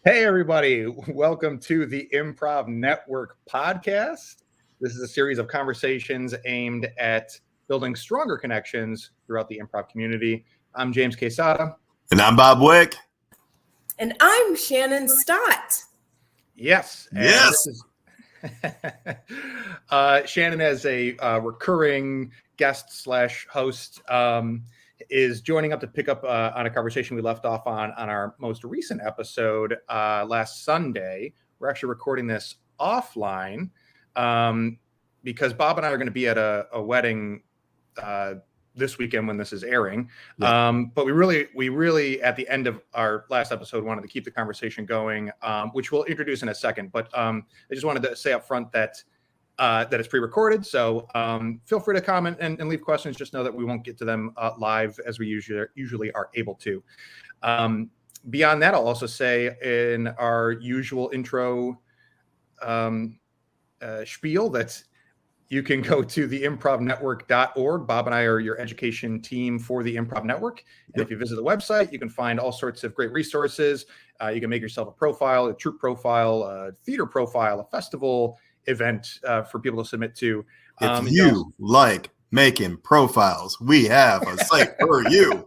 Hey, everybody. Welcome to the Improv Network podcast. This is a series of conversations aimed at building stronger connections throughout the improv community. I'm James Quesada. And I'm Bob Wick. And I'm Shannon Stott. Yes. Yes. Shannon, as a recurring guest / host, is joining up to pick up on a conversation we left off on our most recent episode last Sunday. We're actually recording this offline because Bob and I are going to be at a wedding this weekend when this is airing. Yeah. But we really at the end of our last episode wanted to keep the conversation going, which we'll introduce in a second. But I just wanted to say up front that it's pre-recorded, so feel free to comment and leave questions. Just know that we won't get to them live as we usually are able to. Beyond that, I'll also say in our usual intro spiel that you can go to the improvnetwork.org. Bob and I are your education team for the Improv Network. And if you visit the website, you can find all sorts of great resources. You can make yourself a profile, a troupe profile, a theater profile, a festival event for people to submit to. If you like making profiles, we have a site for you.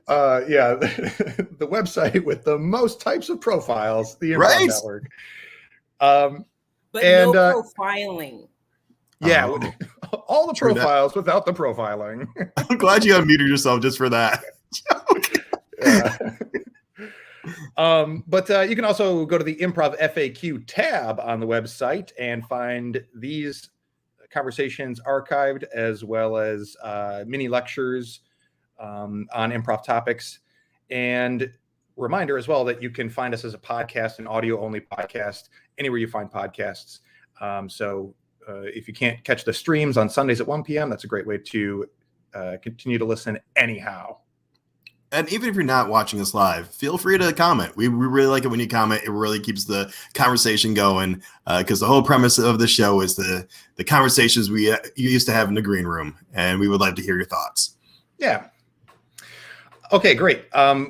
The website with the most types of profiles, the Improv Network. But no profiling. Yeah, all the profiles without the profiling. I'm glad you unmuted yourself just for that. But you can also go to the Improv FAQ tab on the website and find these conversations archived, as well as mini lectures on improv topics. And reminder as well that you can find us as a podcast, an audio-only podcast, anywhere you find podcasts. So if you can't catch the streams on Sundays at 1 p.m., that's a great way to continue to listen anyhow. And even if you're not watching us live, feel free to comment. We really like it when you comment. It really keeps the conversation going because the whole premise of the show is the conversations you used to have in the green room, and we would like to hear your thoughts. Yeah. Okay, great.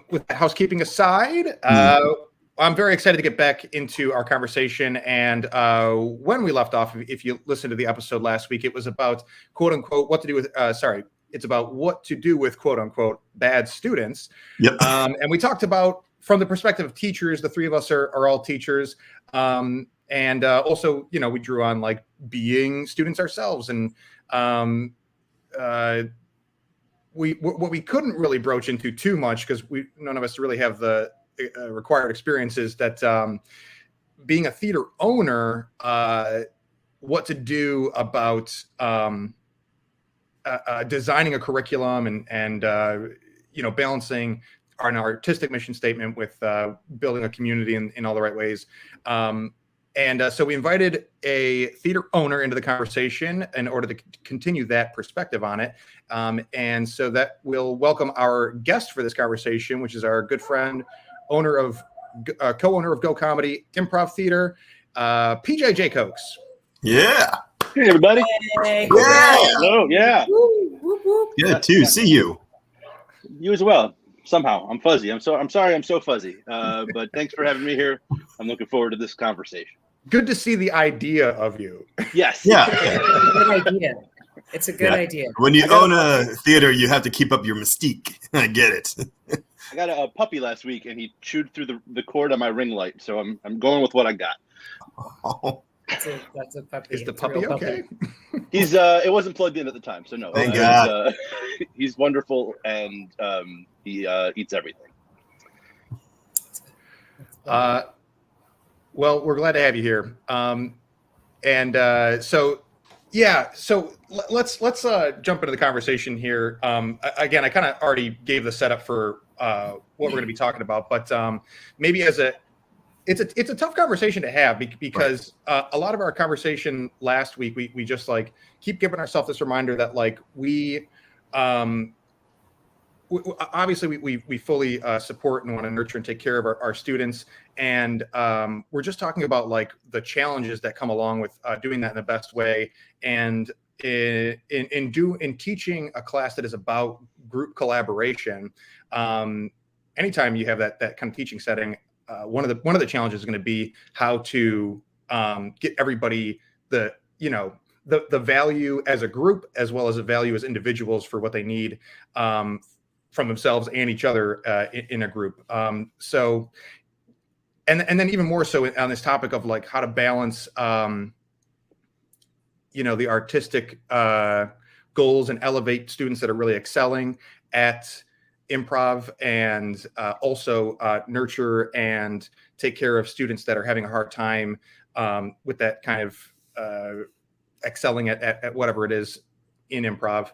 With the housekeeping aside, I'm very excited to get back into our conversation. And when we left off, if you listened to the episode last week, it was about quote unquote what to do with it's about what to do with quote unquote bad students. Yep. And we talked about from the perspective of teachers. The three of us are all teachers. And also, we drew on like being students ourselves. And what we couldn't really broach into too much because none of us really have the required experiences that being a theater owner, what to do about designing a curriculum and balancing an artistic mission statement with building a community in all the right ways. So we invited a theater owner into the conversation in order to continue that perspective on it. And so that we'll welcome our guest for this conversation, which is our good friend, co-owner of Go Comedy Improv Theater, PJ Jacokes. Yeah. Hey, everybody. Hey. Yeah. Hello. Yeah. Woo, whoop, whoop. Good to see you. You as well. Somehow I'm fuzzy. I'm sorry. I'm so fuzzy. But thanks for having me here. I'm looking forward to this conversation. Good to see the idea of you. Yes. Yeah. Good idea. It's a good idea. When you own a theater, you have to keep up your mystique. I get it. I got a puppy last week, and he chewed through the cord on my ring light. So I'm going with what I got. Oh. That's a puppy. Is the puppy okay? He's it wasn't plugged in at the time, so no. Thank God. He's wonderful, and he eats everything. Well, we're glad to have you here. So let's jump into the conversation here. Again, I kind of already gave the setup for what we're going to be talking about, but maybe as it's a tough conversation to have because a lot of our conversation last week, we just like keep giving ourselves this reminder that like obviously we fully support and want to nurture and take care of our students. And we're just talking about like the challenges that come along with doing that in the best way. And in teaching a class that is about group collaboration, anytime you have that kind of teaching setting, one of the challenges is going to be how to get everybody the value as a group as well as the value as individuals for what they need from themselves and each other in a group. So, and then even more so on this topic of like how to balance, the artistic goals and elevate students that are really excelling at improv, and also nurture and take care of students that are having a hard time with that kind of excelling at whatever it is in improv.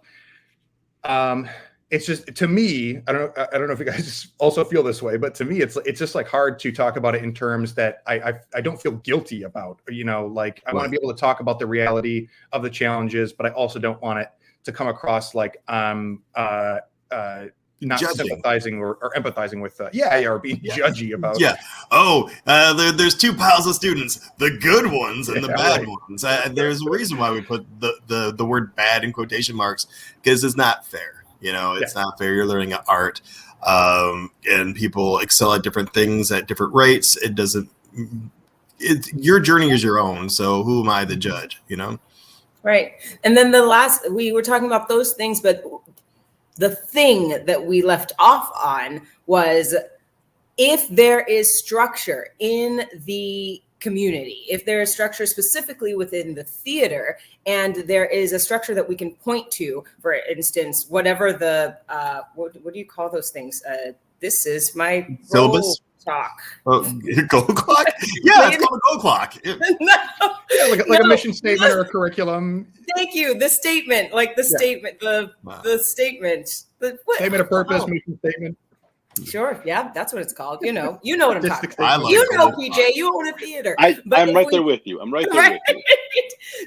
It's just, to me, I don't know if you guys also feel this way, but to me, it's just like hard to talk about it in terms that I don't feel guilty about. Like I want to be able to talk about the reality of the challenges, but I also don't want it to come across like I'm not judging. Sympathizing or empathizing with or being judgy about there's two piles of students, the good ones and the bad ones. There's a reason why we put the word bad in quotation marks, because it's not fair. It's not fair. You're learning art, and people excel at different things at different rates. Your journey is your own, so who am I to judge? Right. And then we were talking about those things, but the thing that we left off on was, if there is structure in the community, if there is structure specifically within the theater, and there is a structure that we can point to, for instance, whatever the, what do you call those things? This is my syllabus talk. Oh, goal clock? Yeah, it's called a goal clock. Like a mission statement or a curriculum. Thank you. The statement, like the statement, the statement. Statement of purpose, mission statement. Sure. Yeah, that's what it's called. You know what I'm talking about. PJ, you own a theater. I'm right there with you. I'm right there with you.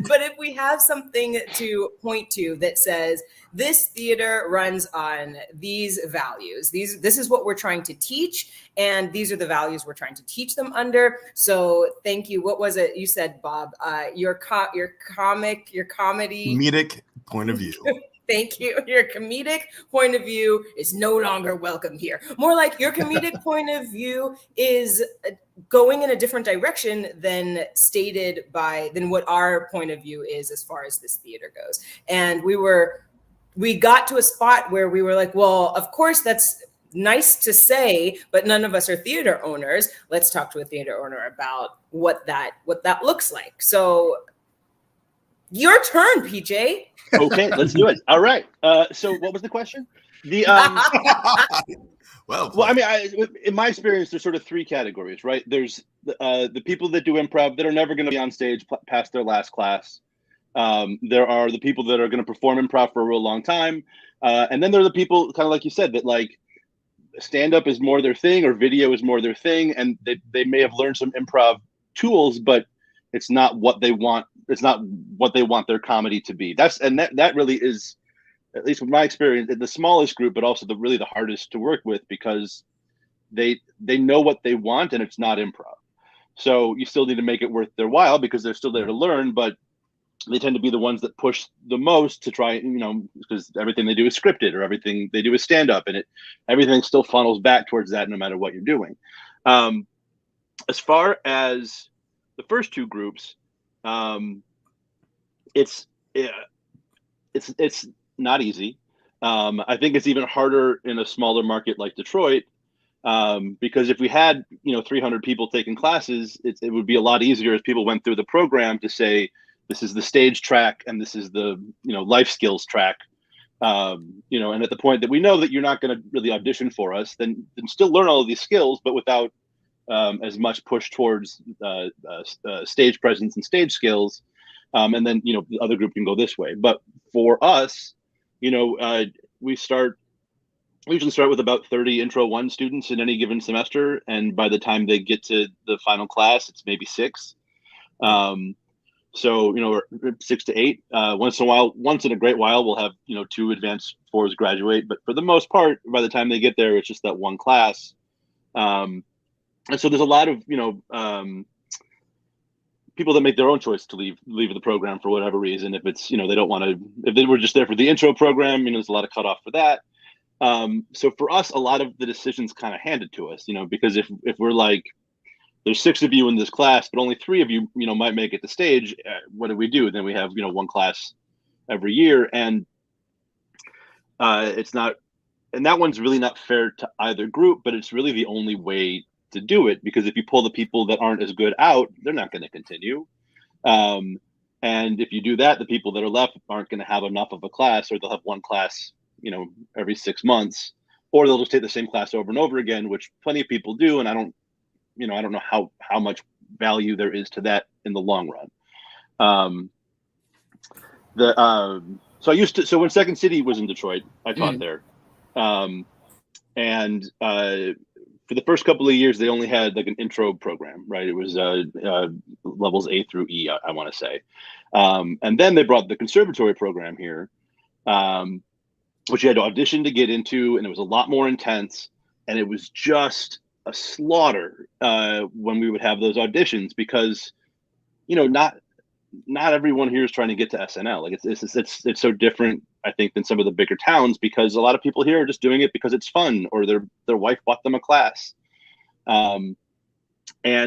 But if we have something to point to that says this theater runs on these values, this is what we're trying to teach, and these are the values we're trying to teach them under. So thank you. What was it you said, Bob? Your comedy point of view. Thank you. Your comedic point of view is no longer welcome here. More like your comedic point of view is going in a different direction than what our point of view is as far as this theater goes. And we got to a spot where we were like, well, of course that's nice to say, but none of us are theater owners. Let's talk to a theater owner about what that looks like. So your turn, PJ. Okay, let's do it. All right. So what was the question? Well, I mean, in my experience, there's sort of three categories, right? There's the people that do improv that are never going to be on stage past their last class. There are the people that are going to perform improv for a real long time. And then there are the people, kind of like you said, that like stand-up is more their thing or video is more their thing. And they may have learned some improv tools, but it's not what they want. It's not what they want their comedy to be. That really is, at least with my experience, the smallest group, but also really the hardest to work with, because they know what they want and it's not improv. So you still need to make it worth their while because they're still there to learn, but they tend to be the ones that push the most to try, because everything they do is scripted or everything they do is stand up, and everything still funnels back towards that no matter what you're doing. As far as the first two groups, it's not easy. I think it's even harder in a smaller market like Detroit, because if we had 300 people taking classes, it would be a lot easier if people went through the program to say, this is the stage track and this is the life skills track. And at the point that we know that you're not going to really audition for us, then still learn all of these skills, but without as much push towards stage presence and stage skills. And then, the other group can go this way. But for us, we start we usually start with about 30 Intro 1 students in any given semester, and by the time they get to the final class, it's maybe 6. So, 6 to 8. Once in a great while, we'll have 2 advanced 4s graduate, but for the most part, by the time they get there, it's just that one class. And so there's a lot of people that make their own choice to leave the program for whatever reason. If it's they don't want to, if they were just there for the intro program, there's a lot of cutoff for that. So for us, a lot of the decisions kind of handed to us, because if we're like, there's 6 of you in this class, but only 3 of you, might make it to stage. What do we do? Then we have, 1 class every year, and it's not, and that one's really not fair to either group, but it's really the only way to do it, because if you pull the people that aren't as good out, they're not going to continue. And if you do that, the people that are left aren't going to have enough of a class, or they'll have 1 class, every 6 months, or they'll just take the same class over and over again, which plenty of people do. And I don't know how much value there is to that in the long run. So when Second City was in Detroit, I taught there. And for the first couple of years, they only had like an intro program, right? It was levels A through E, I want to say. And then they brought the conservatory program here, which you had to audition to get into, and it was a lot more intense. And it was just a slaughter when we would have those auditions, because not everyone here is trying to get to SNL. Like it's so different, I think, than some of the bigger towns, because a lot of people here are just doing it because it's fun, or their wife bought them a class. And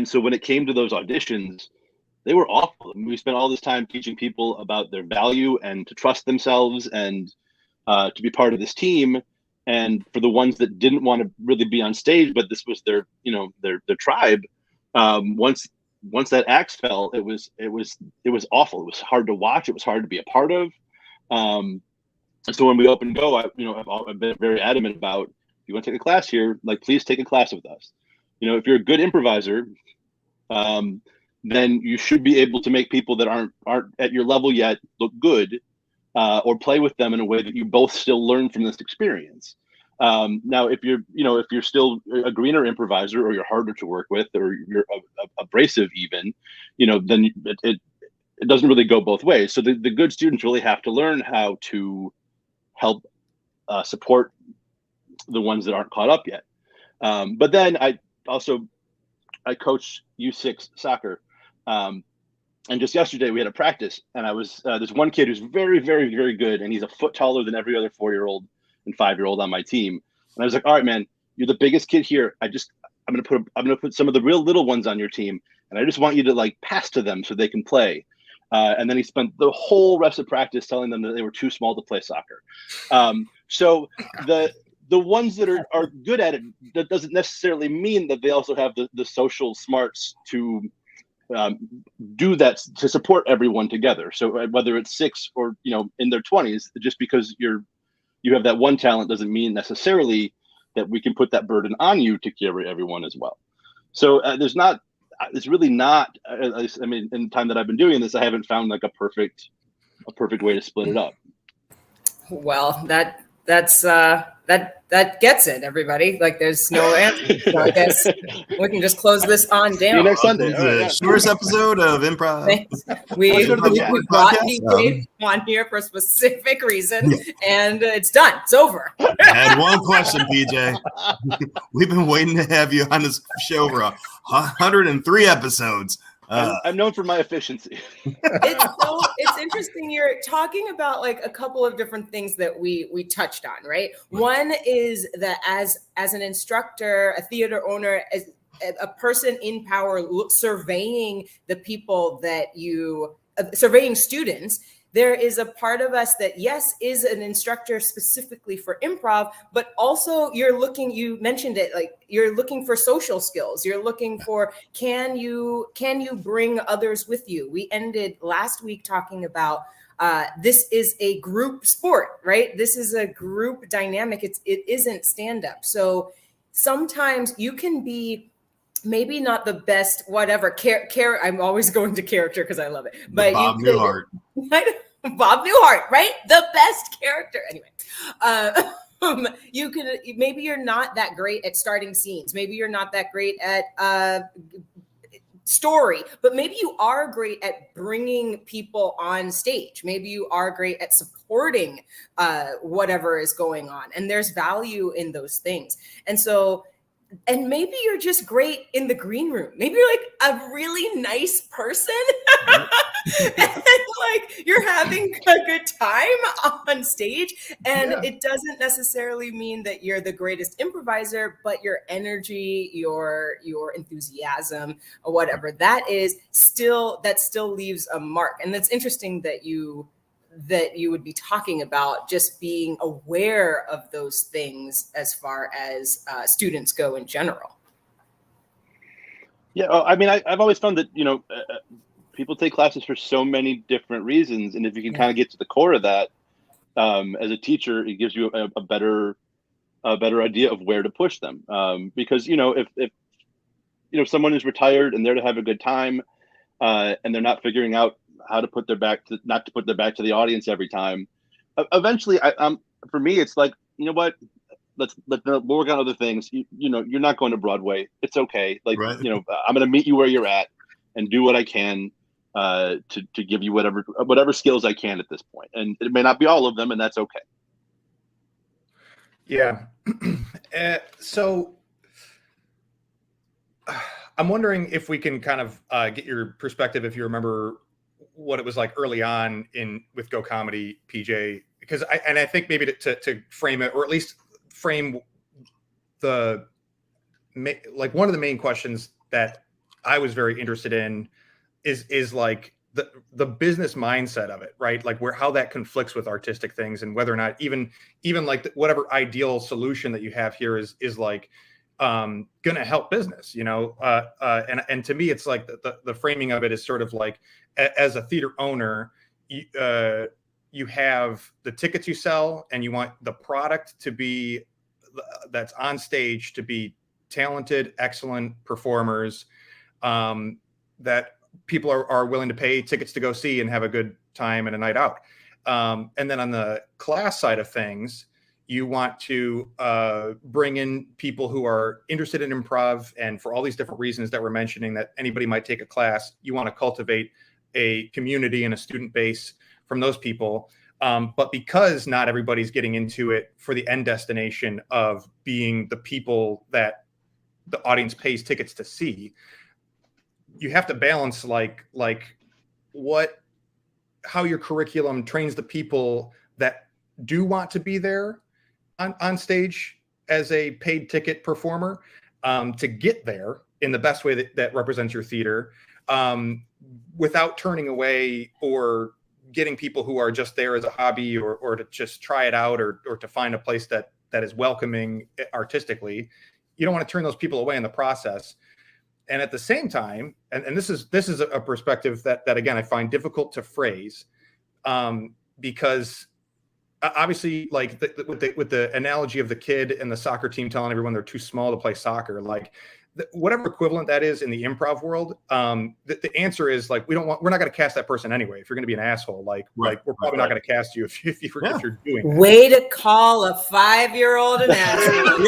so when it came to those auditions, they were awful. I mean, we spent all this time teaching people about their value and to trust themselves and to be part of this team. And for the ones that didn't want to really be on stage, but this was their tribe, once that axe fell, it was awful. It was hard to watch. It was hard to be a part of. And so when we open Go, I've been very adamant about, if you want to take a class here, like, please take a class with us. If you're a good improviser, then you should be able to make people that aren't at your level yet look good, or play with them in a way that you both still learn from this experience. Now, if you're still a greener improviser, or you're harder to work with, or you're abrasive even, then it doesn't really go both ways. So the good students really have to learn how to help support the ones that aren't caught up yet. But then I coach U6 soccer. And just yesterday we had a practice, and I was there's one kid who's very, very, very good, and he's a foot taller than every other 4-year-old and 5-year-old on my team. And I was like, all right, man, you're the biggest kid here. I'm gonna put some of the real little ones on your team, and I just want you to like pass to them so they can play. And then he spent the whole rest of practice telling them that they were too small to play soccer. So the ones that are good at it, that doesn't necessarily mean that they also have the social smarts to do that, to support everyone together. So whether it's 6 or in their 20s, just because you have that one talent doesn't mean necessarily that we can put that burden on you to carry everyone as well. So it's really not. I mean, in the time that I've been doing this, I haven't found like a perfect way to split it up. Well, that gets it, everybody. Like, there's no answer. So I guess we can just close this on down. See you next Sunday. The shortest episode of Improv. Thanks. We brought DJ on here for a specific reason, and it's done. It's over. I had one question, PJ. We've been waiting to have you on this show for 103 episodes. I'm known for my efficiency. It's interesting. You're talking about like a couple of different things that we touched on, right? One is that as an instructor, a theater owner, as a person in power, surveying the people that surveying students, there is a part of us that, yes, is an instructor specifically for improv, but also you mentioned it, like you're looking for social skills. You're looking for, can you bring others with you? We ended last week talking about this is a group sport, right? This is a group dynamic. It isn't stand-up. So sometimes you can be maybe not the best, whatever. I'm always going to character because I love it. But Bob Newhart. Bob Newhart, right? The best character. Anyway, maybe you're not that great at starting scenes. Maybe you're not that great at story, but maybe you are great at bringing people on stage. Maybe you are great at supporting whatever is going on, and there's value in those things. And maybe you're just great in the green room. Maybe you're like a really nice person and like you're having a good time on stage. And it doesn't necessarily mean that you're the greatest improviser, but your energy, your enthusiasm, or whatever that still leaves a mark. And that's interesting that you would be talking about just being aware of those things as far as students go in general. Yeah, I mean, I've always found that, people take classes for so many different reasons. And if you can kind of get to the core of that, as a teacher, it gives you a better idea of where to push them. Because, if someone is retired and they're to have a good time, and they're not figuring out how to put their back to not to put their back to the audience every time. Eventually, for me, it's like, you know what? Let's work on other things. You're not going to Broadway. It's okay. Like, Right. I'm going to meet you where you're at and do what I can to give you whatever skills I can at this point. And it may not be all of them, and that's okay. Yeah. So I'm wondering if we can kind of get your perspective, if you remember what it was like early on with Go Comedy, PJ, because I think maybe to frame it, or at least frame one of the main questions that I was very interested in is like the business mindset of it, right? Like how that conflicts with artistic things, and whether or not even like whatever ideal solution that you have here is like going to help business, and to me, it's like the framing of it is sort of like, as a theater owner, you have the tickets you sell, and you want the product to be that's on stage to be talented, excellent performers that people are willing to pay tickets to go see and have a good time and a night out. And then on the class side of things, you want to bring in people who are interested in improv, and for all these different reasons that we're mentioning, that anybody might take a class, you want to cultivate a community and a student base from those people. But because not everybody's getting into it for the end destination of being the people that the audience pays tickets to see, you have to balance how your curriculum trains the people that do want to be there on stage as a paid ticket performer, to get there in the best way that represents your theater, without turning away or getting people who are just there as a hobby or to just try it out or to find a place that is welcoming artistically. You don't want to turn those people away in the process. And at the same time, and this is a perspective that again, I find difficult to phrase, because obviously, like with the analogy of the kid and the soccer team telling everyone they're too small to play soccer, like whatever equivalent that is in the improv world, the answer is like, we're not going to cast that person anyway. If you're going to be an asshole, like we're probably not going to cast you if you're doing that. Way to call a 5-year-old an asshole.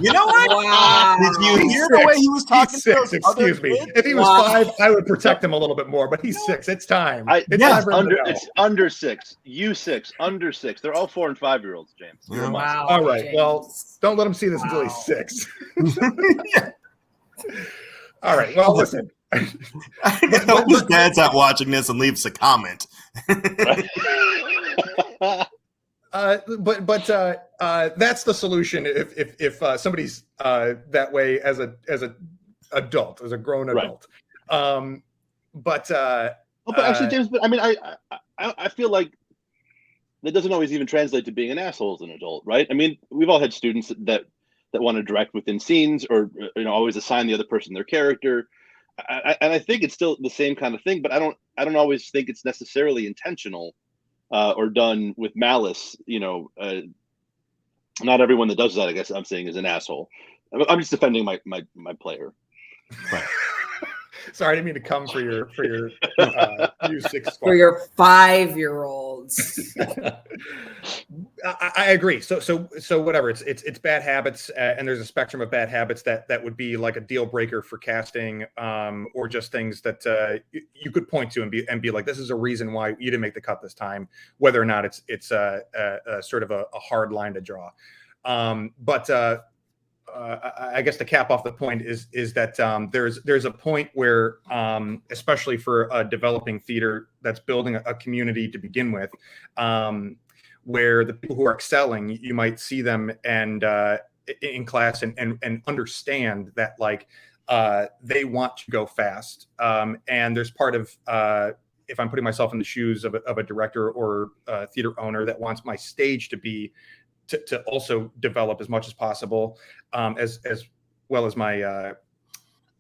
You know what? Wow. Did you hear the way he was talking? He's 6, excuse me. Kids? If he was 5, I would protect him a little bit more, but he's 6. It's time. It's under 6. You 6, under 6. They're all 4 and 5-year-olds, James. Yeah. Wow. All right. James. Well, don't let him see this until he's 6. All right. Well, listen. I hope his dad's not watching this and leaves a comment. But that's the solution if somebody's that way as a adult, as a grown adult. But actually, James, I mean, I feel like that doesn't always even translate to being an asshole as an adult, right? I mean, we've all had students that want to direct within scenes, or always assign the other person their character. And I think it's still the same kind of thing, but I don't always think it's necessarily intentional or done with malice. Not everyone that does that, I guess I'm saying, is an asshole. I'm just defending my player. Right. Sorry, I didn't mean to come for your U6 squad. For your 5-year-olds. I agree. So whatever. It's bad habits, and there's a spectrum of bad habits that would be like a deal breaker for casting, or just things that you could point to and be like, this is a reason why you didn't make the cut this time, whether or not it's a sort of a hard line to draw. But I guess to cap off the point is that there's a point where, especially for a developing theater that's building a community to begin with, where the people who are excelling, you might see them and in class and understand that like they want to go fast, and there's part of if I'm putting myself in the shoes of a director or a theater owner that wants my stage to be to also develop as much as possible, as well as my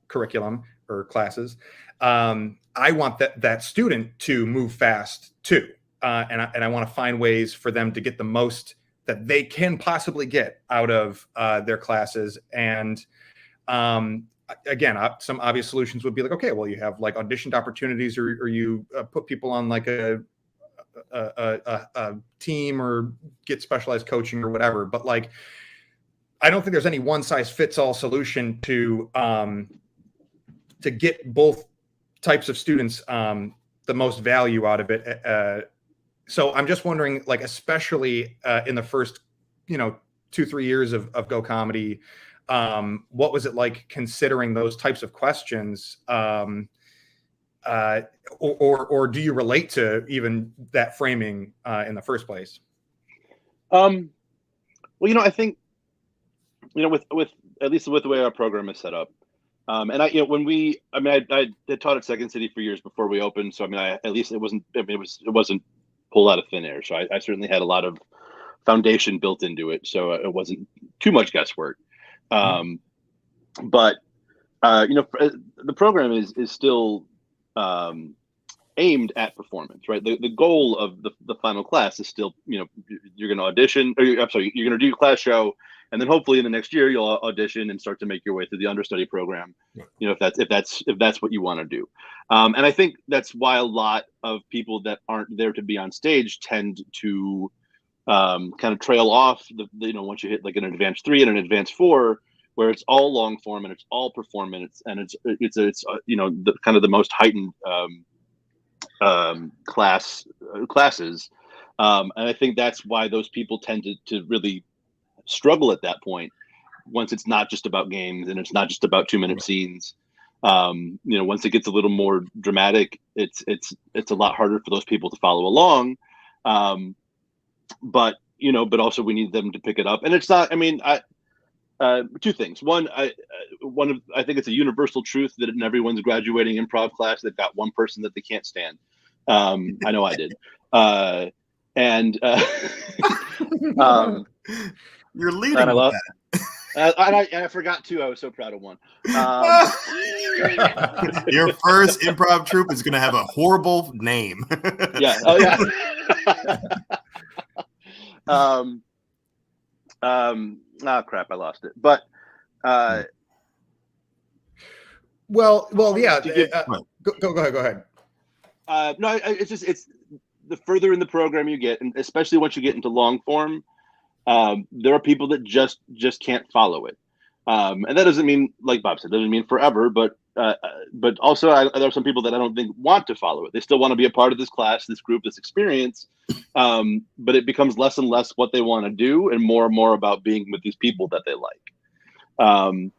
curriculum or classes. I want that student to move fast too, and I want to find ways for them to get the most that they can possibly get out of their classes. And again, some obvious solutions would be like, okay, well, you have like auditioned opportunities, or you put people on like a team or get specialized coaching or whatever. But like, I don't think there's any one size fits all solution to get both types of students the most value out of it. So I'm just wondering, like, especially in the first, 2-3 years of Go Comedy, what was it like considering those types of questions? Or do you relate to even that framing in the first place? Well, I think, with at least with the way our program is set up, and I had taught at Second City for years before we opened, so it wasn't pulled out of thin air. So I certainly had a lot of foundation built into it, so it wasn't too much guesswork. But the program is still aimed at performance, right? The goal of the final class is still, you're going to audition, you're going to do your class show, and then hopefully in the next year you'll audition and start to make your way through the understudy program. Yeah. If that's what you want to do. And I think that's why a lot of people that aren't there to be on stage tend to kind of trail off once you hit like an advanced 3 and an advanced 4, where it's all long form and it's all performance, and it's the kind of the most heightened classes, and I think that's why those people tend to really struggle at that point, once it's not just about games and it's not just about 2-minute scenes. Once it gets a little more dramatic, it's a lot harder for those people to follow along. But also we need them to pick it up, and it's not. Two things. One, I think it's a universal truth that in everyone's graduating improv class, they've got one person that they can't stand. I know I did. You're leading with that. I forgot two. I was so proud of one. Your first improv troupe is going to have a horrible name. Yeah. Oh yeah. Oh crap! I lost it. But yeah. Go ahead. No, it's the further in the program you get, and especially once you get into long form, there are people that just can't follow it, and that doesn't mean, like Bob said, doesn't mean forever, but also there are some people that I don't think want to follow it. They still want to be a part of this class, this group, this experience, but it becomes less and less what they want to do and more about being with these people that they like. And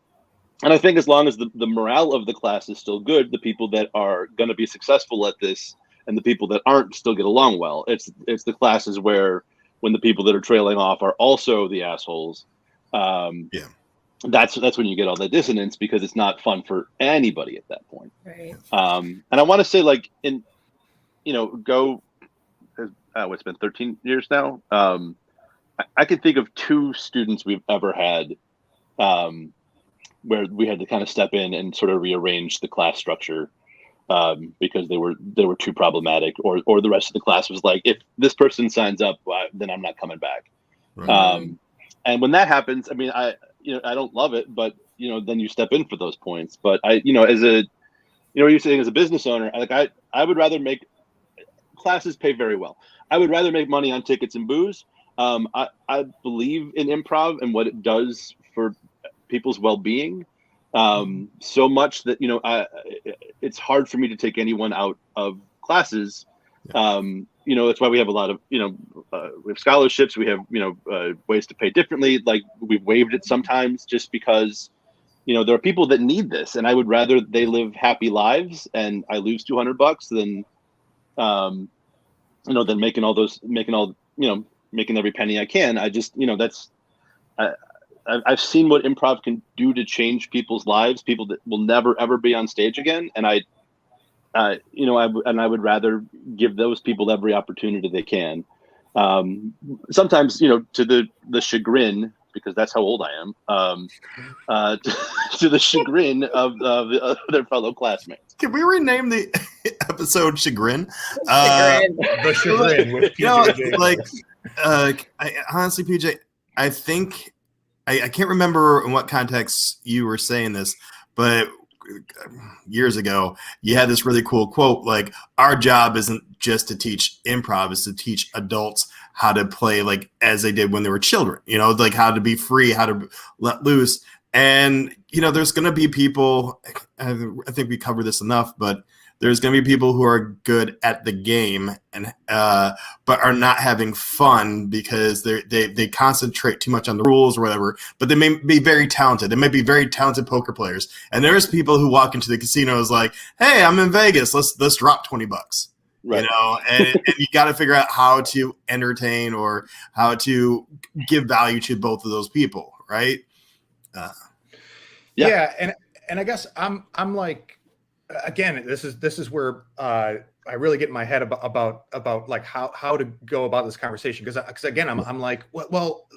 I think as long as the morale of the class is still good, the people that are going to be successful at this and the people that aren't still get along well. It's the classes where, when the people that are trailing off are also the assholes, that's when you get all the dissonance, because it's not fun for anybody at that point. Right. And I want to say, like, Go, it's been 13 years now. I can think of 2 students we've ever had where we had to kind of step in and sort of rearrange the class structure because they were too problematic, or the rest of the class was like, if this person signs up, then I'm not coming back. Right. And when that happens, I don't love it, but then you step in for those points. But as you know, you're saying as a business owner, like I would rather make classes pay very well. I would rather make money on tickets and booze. I believe in improv and what it does for people's well-being so much that, you know, it's hard for me to take anyone out of classes. You know, that's why we have a lot of, you know, we have scholarships, we have, you know, ways to pay differently. Like we've waived it sometimes just because, you know, there are people that need this, and I would rather they live happy lives and I lose $200 than, you know, than making every penny I can. I just, you know, I've seen what improv can do to change people's lives, people that will never, ever be on stage again. And I would rather give those people every opportunity they can. Sometimes, you know, to the chagrin, because that's how old I am, to the chagrin of their fellow classmates. Can we rename the episode Chagrin? Chagrin. The chagrin with You know, PJ. like, I honestly, PJ, I think I can't remember in what context you were saying this, but years ago, you had this really cool quote, like, our job isn't just to teach improv, it's to teach adults how to play like as they did when they were children, you know, like how to be free, how to let loose. And, you know, there's going to be people, I think we covered this enough, but there's going to be people who are good at the game and but are not having fun because they concentrate too much on the rules or whatever. But they may be very talented. They might be very talented poker players. And there's people who walk into the casinos like, "Hey, I'm in Vegas. Let's drop $20." Right. You know, and you got to figure out how to entertain or how to give value to both of those people, right? Yeah, and I guess I'm like, again, this is where I really get in my head about like how to go about this conversation, because again I'm like, well,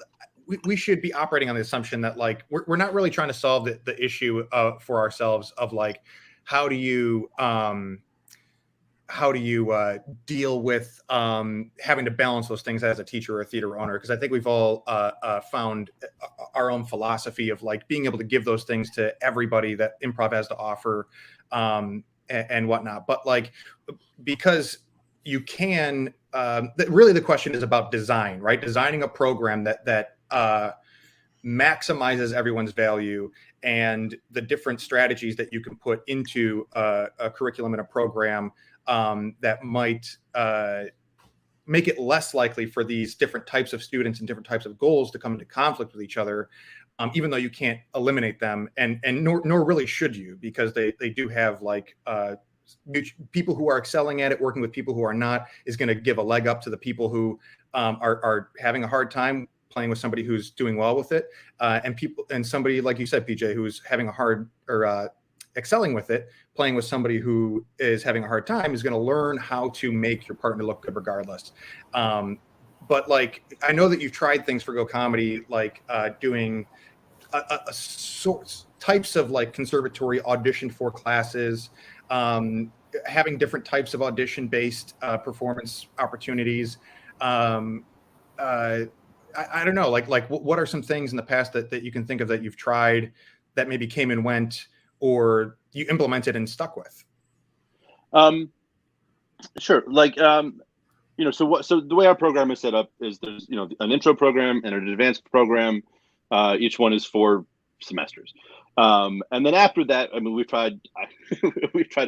we should be operating on the assumption that like we're not really trying to solve the issue for ourselves of like how do you deal with having to balance those things as a teacher or a theater owner, because I think we've all found our own philosophy of like being able to give those things to everybody that improv has to offer and whatnot. But like, because you can really the question is about design, right? Designing a program that maximizes everyone's value and the different strategies that you can put into a curriculum and a program that might make it less likely for these different types of students and different types of goals to come into conflict with each other, even though you can't eliminate them, and nor really should you, because they do have like people who are excelling at it, working with people who are not, is going to give a leg up to the people who are having a hard time playing with somebody who's doing well with it, and somebody like you said, PJ, who's having a hard or excelling with it, playing with somebody who is having a hard time, is going to learn how to make your partner look good regardless. But like, I know that you've tried things for Go Comedy, like doing types of like conservatory audition for classes, having different types of audition based performance opportunities. I don't know, like what are some things in the past that you can think of that you've tried that maybe came and went, or you implemented and stuck with? Sure. Like, you know, so the way our program is set up is there's, you know, an intro program and an advanced program. Each one is 4 semesters. And then after that, I mean, we've tried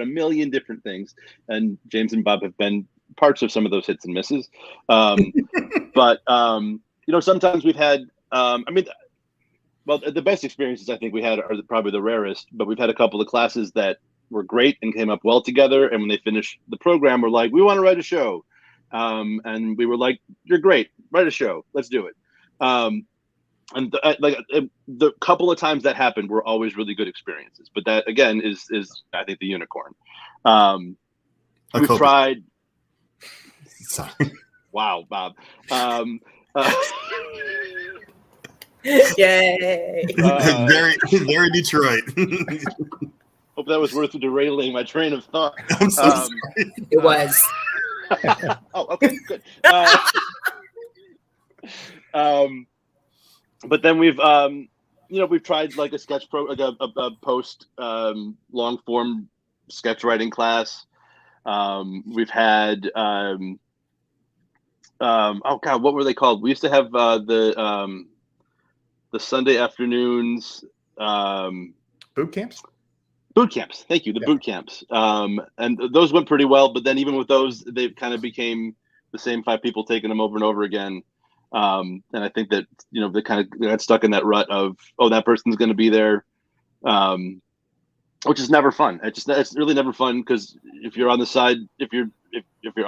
a million different things, and James and Bob have been parts of some of those hits and misses. But, you know, sometimes we've had, well, the best experiences I think we had are probably the rarest, but we've had a couple of classes that were great and came up well together. And when they finished the program, we're like, we want to write a show. And we were like, you're great, write a show, let's do it. And the couple of times that happened were always really good experiences. But that, again, is I think the unicorn. We've tried. Sorry. Wow, Bob. Yay. Very Detroit. Hope that was worth derailing my train of thought. I'm so sorry. It was. Oh, okay, good. But then we've you know, we've tried like a sketch like a post long form sketch writing class. We've had oh God, what were they called? We used to have the Sunday afternoons Boot camps. Boot camps. Thank you. The boot camps. And those went pretty well. But then even with those, they kind of became the same 5 people taking them over and over again. And I think that, they kind of got stuck in that rut of, oh, that person's going to be there, which is never fun. It's really never fun, because if you're on the side, if you're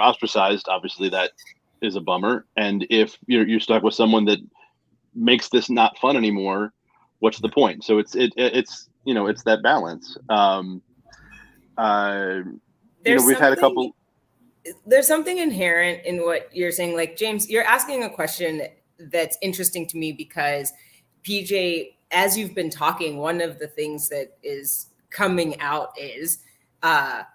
ostracized, obviously that is a bummer. And if you're stuck with someone that makes this not fun anymore, what's the point? So it's that balance. We've had a couple. There's something inherent in what you're saying. Like, James, you're asking a question that's interesting to me, because PJ, as you've been talking, one of the things that is coming out is I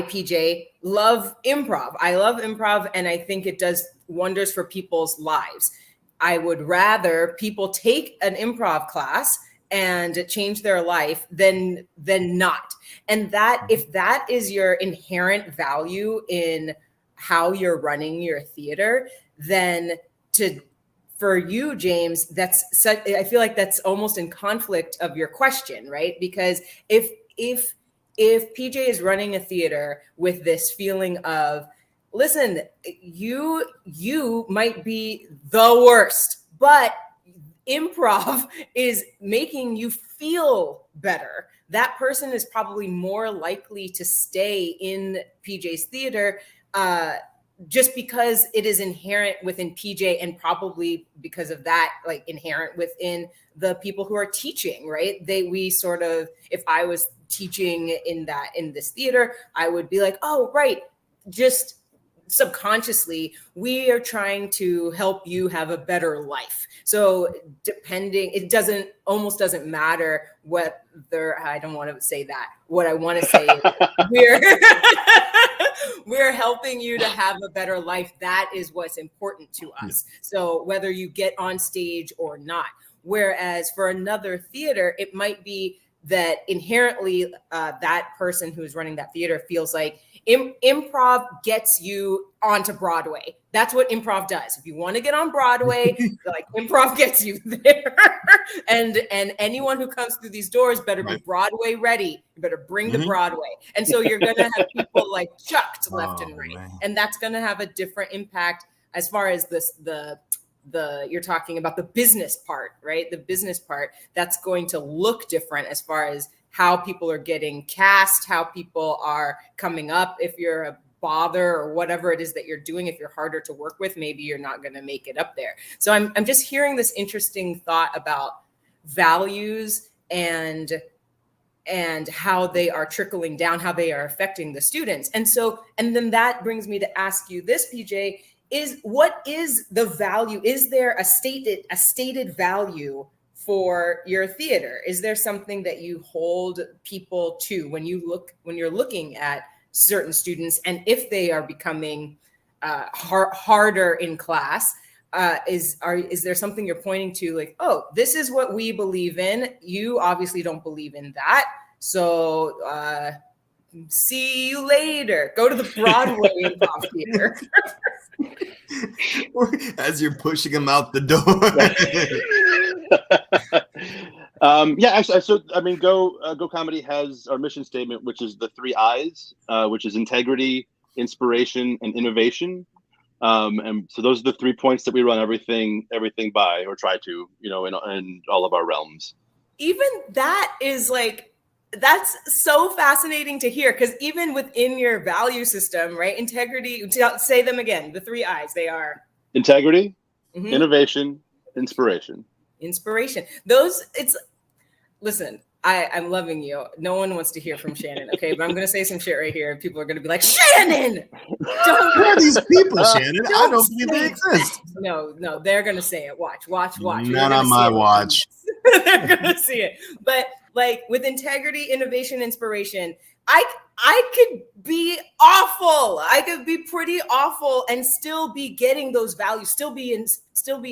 PJ love improv. I love improv, and I think it does wonders for people's lives. I would rather people take an improv class and change their life than not. And that, if that is your inherent value in how you're running your theater, then for you, James, I feel like that's almost in conflict of your question, right? Because if PJ is running a theater with this feeling of, listen, you might be the worst, but improv is making you feel better, that person is probably more likely to stay in PJ's theater just because it is inherent within PJ, and probably because of that, like, inherent within the people who are teaching, right? If I was teaching in this theater, I would be like, oh, right, just subconsciously, we are trying to help you have a better life. So it almost doesn't matter whether, I don't want to say that. What I want to say is we're helping you to have a better life. That is what's important to us. So whether you get on stage or not. Whereas for another theater, it might be that inherently that person who's running that theater feels like improv gets you onto Broadway. That's what improv does. If you want to get on Broadway, like, improv gets you there. and anyone who comes through these doors better be Broadway ready. You better bring the Broadway. And so you're going to have people like chucked left and right. Man. And that's going to have a different impact as far as you're talking about the business part, right? The business part, that's going to look different as far as how people are getting cast, how people are coming up. If you're a bother or whatever it is that you're doing, if you're harder to work with, maybe you're not going to make it up there. So I'm just hearing this interesting thought about values and how they are trickling down, how they are affecting the students. And then that brings me to ask you this, PJ, what is the value? Is there a stated value for your theater? Is there something that you hold people to when you're looking at certain students, and if they are becoming harder in class, is there something you're pointing to, like, oh, this is what we believe in, you obviously don't believe in that, so see you later, go to the Broadway improv theater. As you're pushing them out the door. Actually, so I mean, Go Comedy has our mission statement, which is the 3 I's, which is integrity, inspiration, and innovation. And so those are the 3 points that we run everything by, or try to, in all of our realms. Even that is that's so fascinating to hear, because even within your value system, right? Integrity, say them again, the 3 I's, they are integrity, innovation, inspiration. Inspiration. Listen, I'm loving you. No one wants to hear from Shannon, okay? But I'm going to say some shit right here, and people are going to be like, Shannon! Who are these people, Shannon? I don't believe they exist. No, they're going to say it. Watch. Not on my watch. They're going to see it. But, like, with integrity, innovation, inspiration, I could be awful. I could be pretty awful and still be getting those values, still be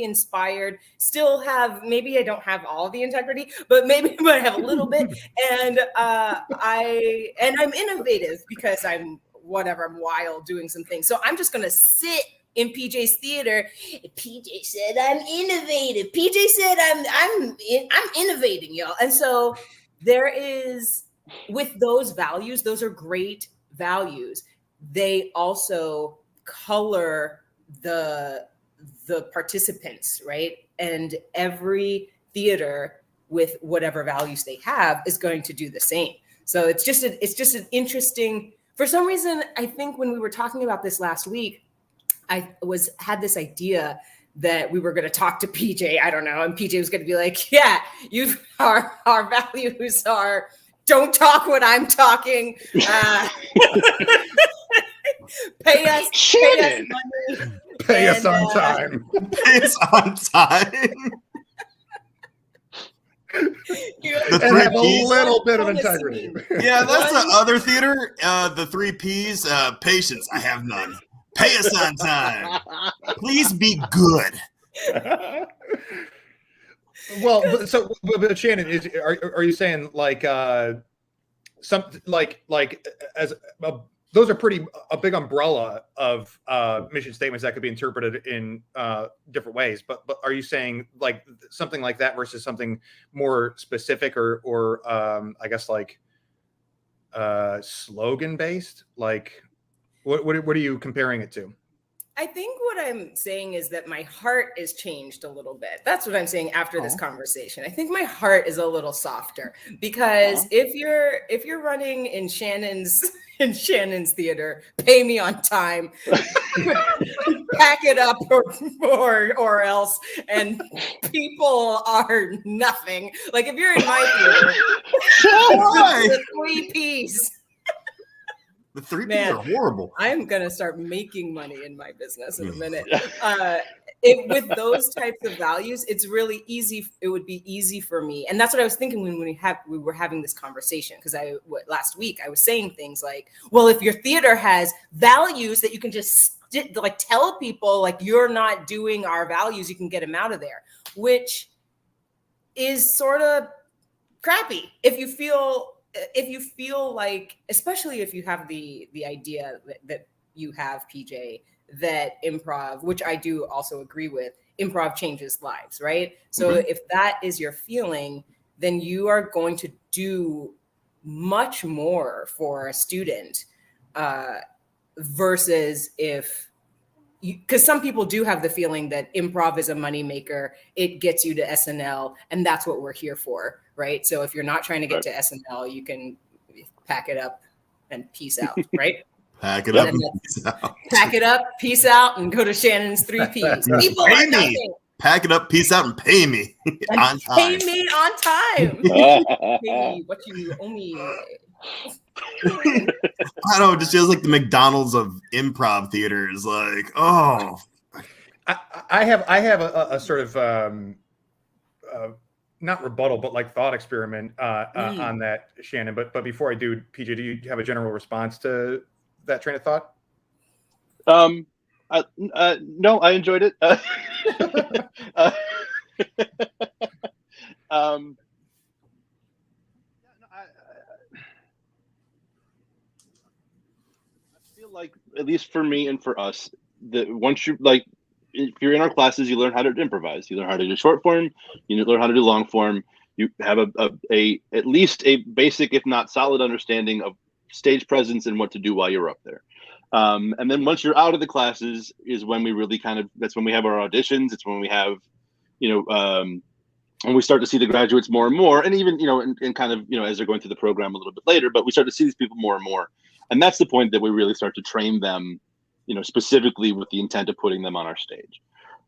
inspired, still have, maybe I don't have all the integrity, but maybe I have a little bit. And I'm innovative because I'm wild doing some things. So I'm just going to sit in PJ's theater. PJ said I'm innovative. PJ said I'm innovating, y'all. And so there is, with those values, those are great values. They also color the participants, right? And every theater with whatever values they have is going to do the same. So it's just an interesting, for some reason, I think when we were talking about this last week, I had this idea that we were going to talk to PJ, I don't know, and PJ was going to be like, yeah, our values are don't talk when I'm talking. Pay us money. Pay us on time. Pay us on time. And have a little bit of integrity. Yeah, that's the other theater. The 3 P's. Patience, I have none. Pay us on time. Please be good. Well, but Shannon, are you saying like something like as those are a big umbrella of mission statements that could be interpreted in different ways, but are you saying like something like that versus something more specific or I guess like slogan based? Like what are you comparing it to? I think what I'm saying is that my heart is changed a little bit. That's what I'm saying after this conversation. I think my heart is a little softer because if you're running in Shannon's theater, pay me on time, pack it up or else, and people are nothing. Like if you're in my theater, the 3 Ps. The 3 P's are horrible. I'm going to start making money in my business in a minute. With those types of values, it's really easy. It would be easy for me. And that's what I was thinking when we were having this conversation. Because last week I was saying things like, well, if your theater has values that you can just like tell people like you're not doing our values, you can get them out of there, which is sort of crappy. If you feel like, especially if you have the idea that you have, PJ, that improv, which I do also agree with, improv changes lives, right? So if that is your feeling, then you are going to do much more for a student versus because some people do have the feeling that improv is a moneymaker. It gets you to SNL, and that's what we're here for, right? So if you're not trying to get to SNL, you can pack it up and peace out, right? Pack it up and peace out. Pack it up, peace out, and go to Shannon's 3 Ps. People pay are me. nothing. Pack it up, peace out, and pay me on time. Pay me on time. Pay me what you owe me. I don't know. It just feels like the McDonald's of improv theaters. Like, oh, I have a sort of not rebuttal, but like thought experiment on that, Shannon. But before I do, PJ, do you have a general response to that train of thought? No, I enjoyed it. Like, at least for me and for us, that once you like, if you're in our classes, you learn how to improvise. You learn how to do short form. You learn how to do long form. You have at least a basic, if not solid, understanding of stage presence and what to do while you're up there. And then once you're out of the classes is when we really that's when we have our auditions. It's when we have, and we start to see the graduates more and more, and even, and kind of, as they're going through the program a little bit later, but we start to see these people more and more. And that's the point that we really start to train them, specifically with the intent of putting them on our stage.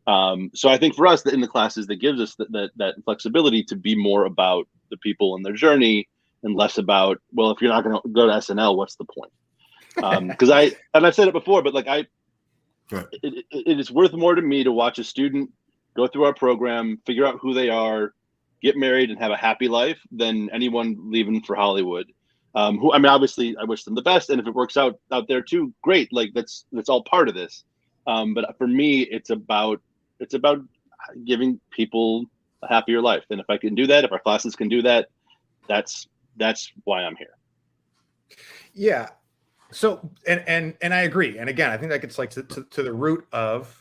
So I think for us, in the classes, that gives us that flexibility to be more about the people and their journey and less about, well, if you're not going to go to SNL, what's the point? Because I've said it before, but like it is worth more to me to watch a student go through our program, figure out who they are, get married, and have a happy life than anyone leaving for Hollywood. Who, I mean, obviously, I wish them the best, and if it works out there too, great. Like that's all part of this. But for me, it's about giving people a happier life, and if I can do that, if our classes can do that, that's why I'm here. Yeah. So, and I agree. And again, I think that gets like to the root of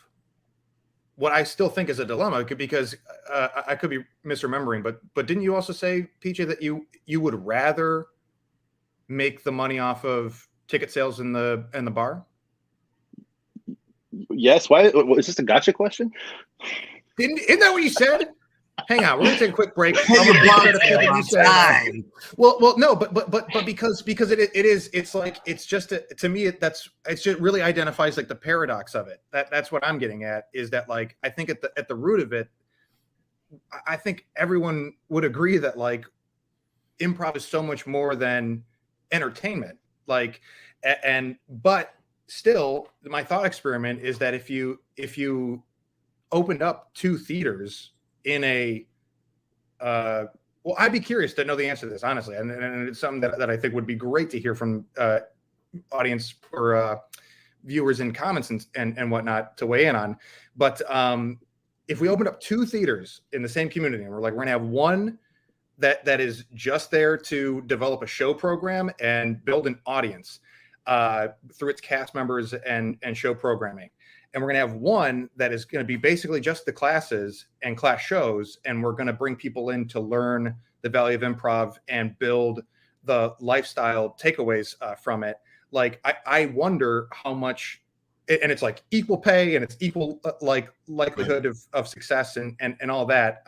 what I still think is a dilemma, because I could be misremembering, but didn't you also say, PJ, that you would rather make the money off of ticket sales in the bar? Yes. Why is this a gotcha question? Isn't that what you said? Hang on, we're gonna take a quick break. Well, no, but because it's just to me it's just really identifies like the paradox of it. That's what I'm getting at, is that like I think at the root of it, I think everyone would agree that like improv is so much more than entertainment. Like, but still, my thought experiment is that if you opened up 2 theaters in a well, I'd be curious to know the answer to this, honestly, and it's something that I think would be great to hear from audience or viewers in comments and whatnot to weigh in on. But if we opened up 2 theaters in the same community, and we're gonna have one that is just there to develop a show program and build an audience through its cast members and show programming, and we're going to have one that is going to be basically just the classes and class shows, and we're going to bring people in to learn the value of improv and build the lifestyle takeaways from it. Like, I wonder how much, and it's like equal pay and it's equal like likelihood of success and all that.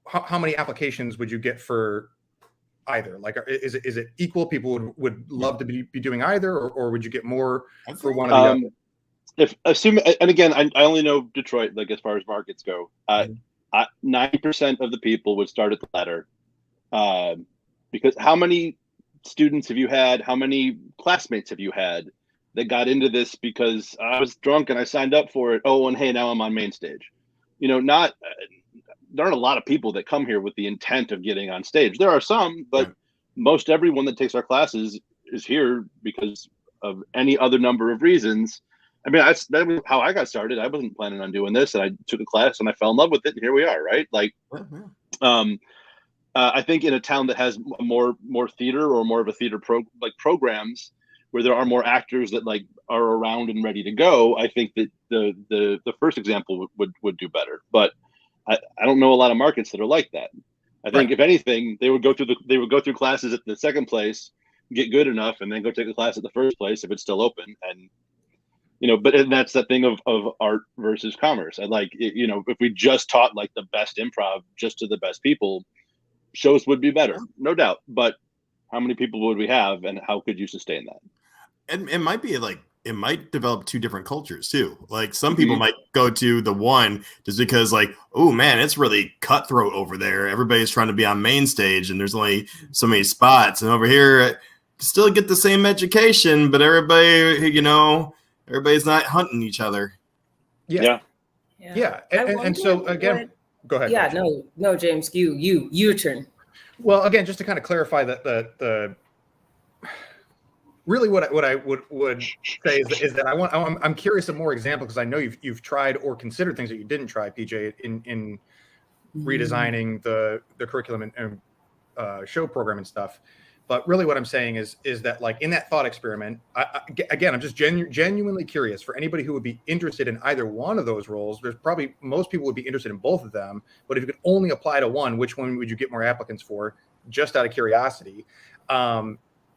How many applications would you get for either? Like, is it equal? People would love to be doing either, or would you get more for one of the other? If assuming, and again, I only know Detroit, like as far as markets go, 90% of the people would start at the latter, because how many students have you had? How many classmates have you had that got into this because I was drunk and I signed up for it? Oh, and hey, now I'm on main stage. There aren't a lot of people that come here with the intent of getting on stage. There are some, but most everyone that takes our classes is here because of any other number of reasons. I mean, that was how I got started. I wasn't planning on doing this, and I took a class and I fell in love with it, and here we are, right? Like, I think in a town that has more theater, or more of a theater programs where there are more actors that like are around and ready to go, I think that the first example would do better. But I don't know a lot of markets that are like that. I think if anything, they would go through classes at the second place, get good enough, and then go take a class at the first place if it's still open. And but that's that thing of art versus commerce. I like if we just taught like the best improv just to the best people, shows would be better, no doubt. But how many people would we have, and how could you sustain that? And it might be like, it might develop 2 different cultures too. Like some people might go to the one just because like, oh man, it's really cutthroat over there. Everybody's trying to be on main stage and there's only so many spots. And over here, still get the same education, but everybody, everybody's not hunting each other. Yeah. And so again, go ahead. Yeah, no, James, your turn. Well, again, just to kind of clarify that the really what I would say is that I'm curious of more examples, because I know you've tried or considered things that you didn't try, PJ, in redesigning the curriculum and show program and stuff. But really what I'm saying is that like in that thought experiment, I'm just genuinely curious for anybody who would be interested in either one of those roles. There's probably most people would be interested in both of them, but if you could only apply to one, which one would you get more applicants for, just out of curiosity?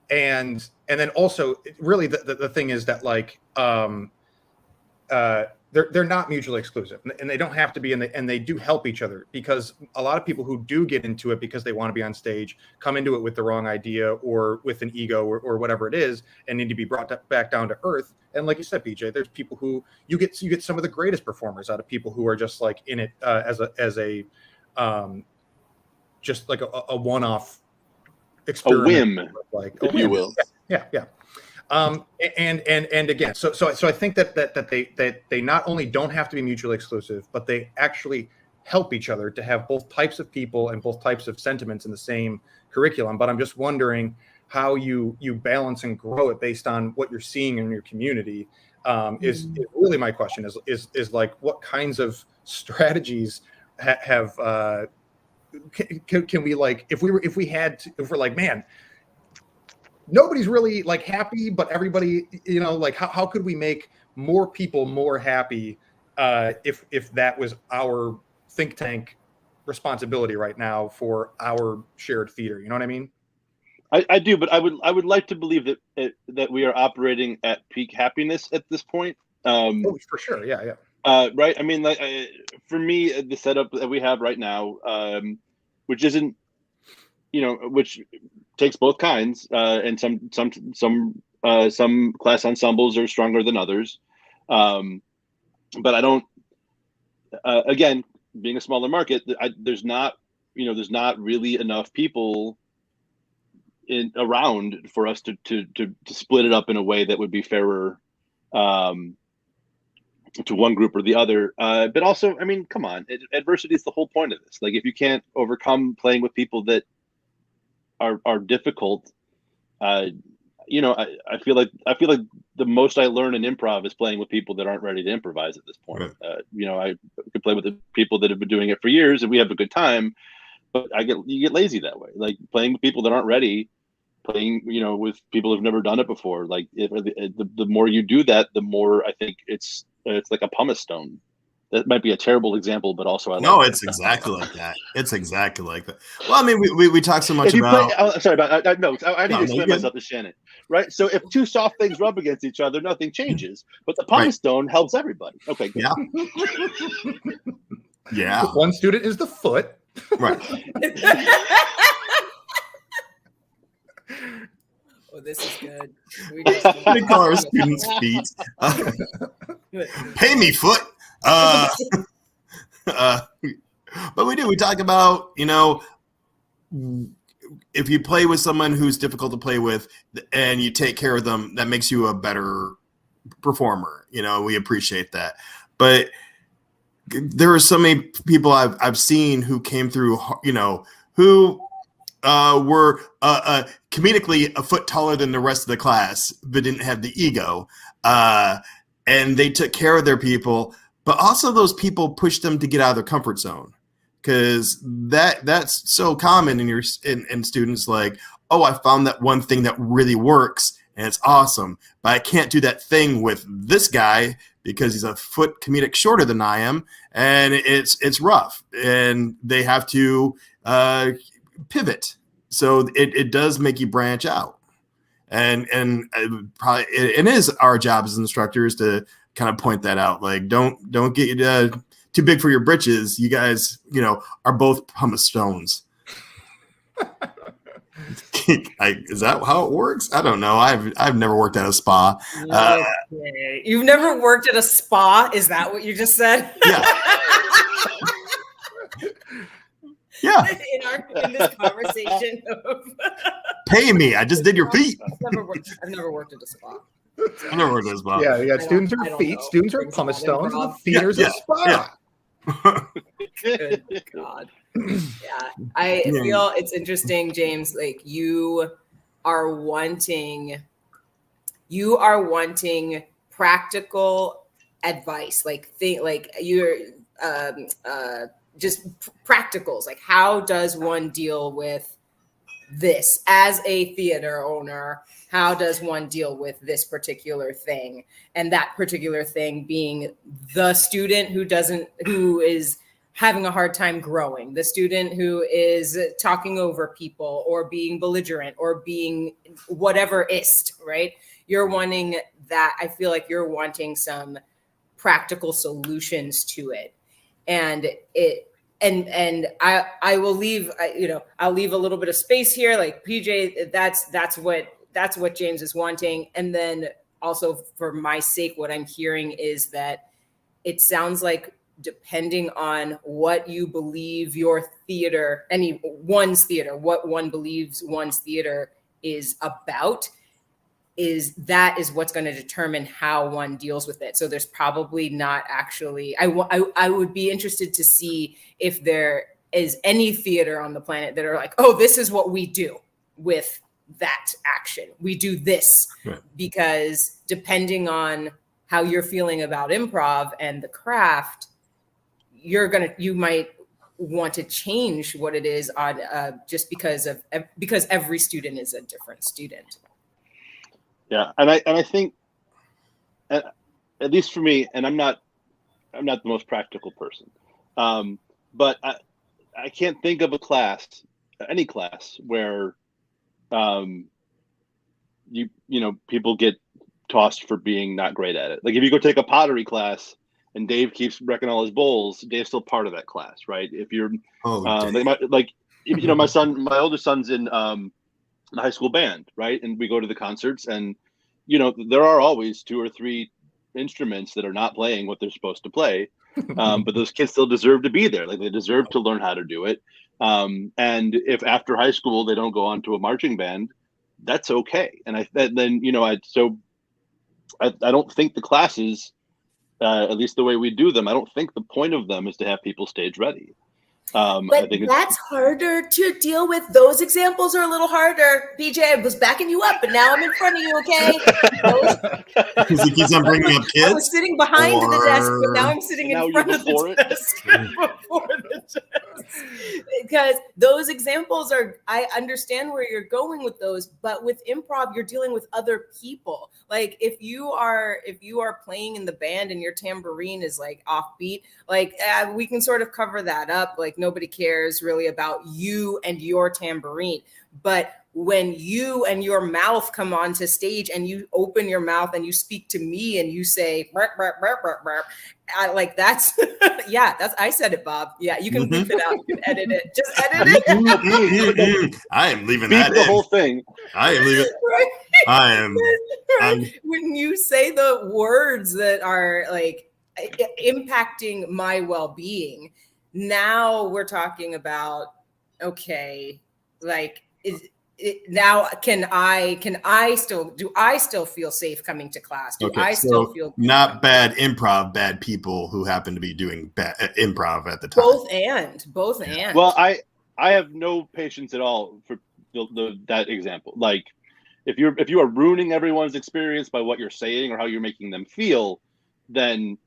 And then also really the thing is that like they're not mutually exclusive, and they don't have to be, and they do help each other, because a lot of people who do get into it because they want to be on stage come into it with the wrong idea or with an ego or whatever it is, and need to be brought back down to earth. And like you said, PJ, there's people who you get some of the greatest performers out of people who are just like in it as a just like a one-off experiment, a whim, like if you will. Yeah. And again, so I think that they not only don't have to be mutually exclusive, but they actually help each other to have both types of people and both types of sentiments in the same curriculum. But I'm just wondering how you balance and grow it based on what you're seeing in your community. Is really my question. Is like, what kinds of strategies have can we, like, if we're like, man, nobody's really like happy, but everybody, like, how could we make more people more happy if that was our think tank responsibility right now for our shared theater? You know what I mean? I do, but I would like to believe that we are operating at peak happiness at this point. Oh, for sure, yeah. Right. I mean, like, for me, the setup that we have right now, which isn't, which takes both kinds, and some class ensembles are stronger than others, but I don't. Again, being a smaller market, there's not really enough people around for us to split it up in a way that would be fairer to one group or the other. But also, I mean, come on, adversity is the whole point of this. Like, if you can't overcome playing with people that are difficult, I feel like the most I learn in improv is playing with people that aren't ready to improvise at this point. Right. I could play with the people that have been doing it for years and we have a good time, but you get lazy that way. Like, playing with people that aren't ready, playing, with people who've never done it before. Like, the more you do that, the more I think it's like a pumice stone. That might be a terrible example, but also it's exactly like that. It's exactly like that. Well, I mean, we talk so much about. Sorry about no. I need to explain myself to Shannon, right? So if two soft things rub against each other, nothing changes. But the pumice stone helps everybody. Okay. Good. Yeah. Yeah. One student is the foot. Right. Oh, this is good. We call our students feet. Pay me, foot. But we talk about, if you play with someone who's difficult to play with and you take care of them, that makes you a better performer. We appreciate that. But there are so many people I've seen who came through, who were comedically a foot taller than the rest of the class, but didn't have the ego. And they took care of their people, but also those people pushed them to get out of their comfort zone. Because that's so common in students, like, oh, I found that one thing that really works and it's awesome, but I can't do that thing with this guy because he's a foot comedic shorter than I am, and it's rough, and they have to pivot. So it does make you branch out, and probably it is our job as instructors to kind of point that out. Like, don't get too big for your britches. You guys, are both pumice stones. Is that how it works? I don't know. I've never worked at a spa. Okay. You've never worked at a spa? Is that what you just said? Yeah. Yeah. In this conversation of pay me. I just did your feet. I've never worked at a spa. I never worked at a spa. Yeah, you got students are feet, students are pumice stones, and the theater's a spa. Yeah. Good God. Yeah, I feel it's interesting, James. Like, you are wanting practical advice, like you're just practicals. Like, how does one deal with this as a theater owner? How does one deal with this particular thing? And that particular thing being the student who is having a hard time growing, the student who is talking over people or being belligerent or being whatever ist, right? You're wanting that. I feel like you're wanting some practical solutions to it. And I will leave, I'll leave a little bit of space here. Like, PJ, that's what James is wanting. And then also, for my sake, what I'm hearing is that it sounds like, depending on what you believe your theater, what one believes one's theater is about, that is what's going to determine how one deals with it. So there's probably not actually, I would be interested to see if there is any theater on the planet that are like, oh, this is what we do with that action. We do this, right. Because depending on how you're feeling about improv and the craft, you might want to change what it is on just because every student is a different student. Yeah, and I think, at least for me, and I'm not the most practical person, but I can't think of any class where people get tossed for being not great at it. Like if you go take a pottery class and Dave keeps wrecking all his bowls, Dave's still part of that class, right? If you're my oldest son's in the high school band, right? And we go to the concerts, and there are always 2 or 3 instruments that are not playing what they're supposed to play, but those kids still deserve to be there. Like they deserve to learn how to do it. And if after high school they don't go on to a marching band, that's okay. And I don't think the classes, at least the way we do them, I don't think the point of them is to have people stage ready. But I think that's harder to deal with. Those examples are a little harder. BJ, I was backing you up, but now I'm in front of you, okay? Because he keeps on bringing up kids? I was sitting behind the desk, but now I'm sitting in front of the desk. Before the desk. Because those examples I understand where you're going with those, but with improv, you're dealing with other people. Like if you are playing in the band and your tambourine is like offbeat, like we can sort of cover that up. Like nobody cares really about you and your tambourine. But when you and your mouth come onto stage and you open your mouth and you speak to me and you say, burp, burp, burp, burp, burp, that's, I said it, Bob. Yeah, you can beep it out. You can edit it. Just edit it. I am leaving beep that the in. whole thing. I am leaving. Right? I am. Right? When you say the words that are like impacting my well-being, now we're talking about, okay, like now can I still feel safe coming to class? Do I still feel good? Not bad improv, bad people who happen to be doing bad improv at the time. Both and. Well, I have no patience at all for that example. Like if you are ruining everyone's experience by what you're saying or how you're making them feel, then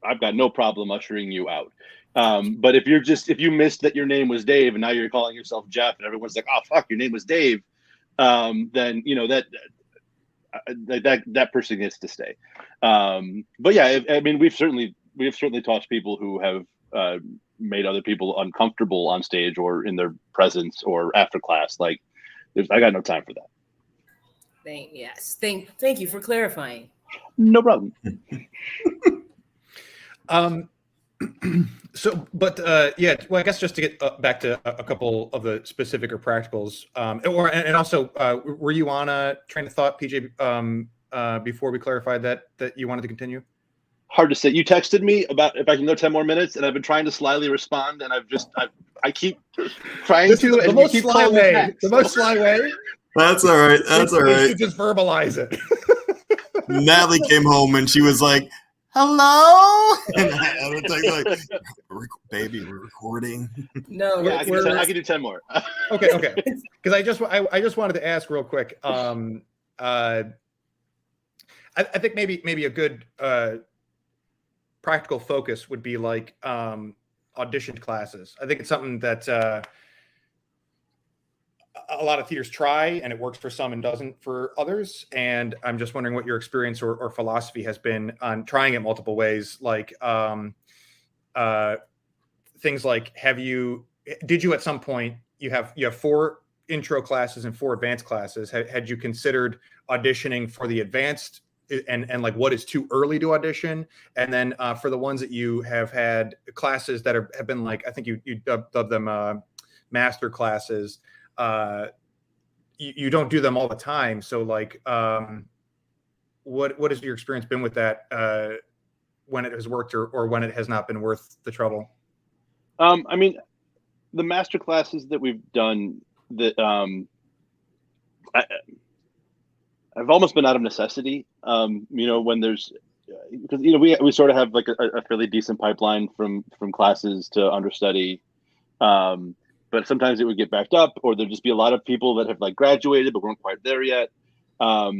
I've got no problem ushering you out. But if you missed that your name was Dave and now you're calling yourself Jeff and everyone's like, oh fuck, your name was Dave, then that person gets to stay. But yeah, I mean we have certainly taught people who have made other people uncomfortable on stage or in their presence or after class. Like I got no time for that. Thank you for clarifying. No problem. So, but well, I guess just to get back to a couple of the specific or practicals, and also, were you on a train of thought, PJ, before we clarified that you wanted to continue? Hard to say. You texted me about if I can go 10 more minutes, and I've been trying to slyly respond, and I keep trying to. The most sly way. The most sly way. That's all right. That's all right. To just verbalize it. Natalie came home and she was like, hello? And I was like, baby, we're recording. No, yeah, I can do 10 more. Okay. Because I just wanted to ask real quick. I think maybe a good practical focus would be like auditioned classes. I think it's something that a lot of theaters try, and it works for some and doesn't for others. And I'm just wondering what your experience or philosophy has been on trying it multiple ways. Like things like, did you at some point, you have 4 intro classes and 4 advanced classes. Had you considered auditioning for the advanced and like what is too early to audition? And then for the ones that you have had classes that have been like, I think you dubbed them master classes. You don't do them all the time. So like, what has your experience been with that when it has worked or when it has not been worth the trouble? I mean, the master classes that we've done that I've almost been out of necessity. When there's because we sort of have like a fairly decent pipeline from classes to understudy, but sometimes it would get backed up, or there'd just be a lot of people that have like graduated but weren't quite there yet. So